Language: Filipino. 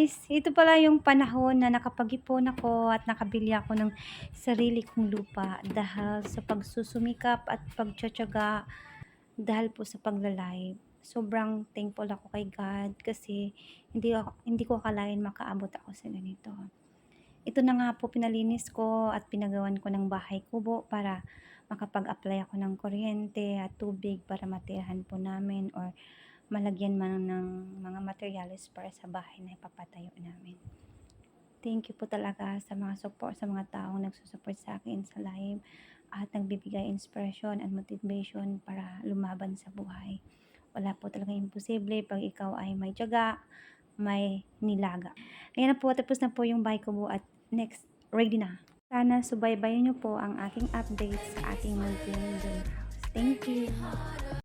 guys, ito pala yung panahon na nakapag-ipon ako at nakabili ako ng sarili kong lupa dahil sa pagsusumikap at pagtiyatiyaga dahil po sa pagla-live. Sobrang thankful ako kay God kasi hindi ko akalain makaabot ako sa ganito. Ito na nga po pinalinis ko at pinagawan ko ng bahay kubo para makapag-apply ako ng kuryente at tubig para matirahan po namin or malagyan man ng mga materyales para sa bahay na ipapatayo namin. Thank you po talaga sa mga support, sa mga taong nagsusupport sa akin sa live at nagbibigay inspiration and motivation para lumaban sa buhay. Wala po talagang imposible pag ikaw ay may tiyaga, may nilaga. Ayan na po, tapos na po yung bahay kubo at next, ready na. Sana subaybayan niyo po ang aking updates sa aking munting dream house. Thank you!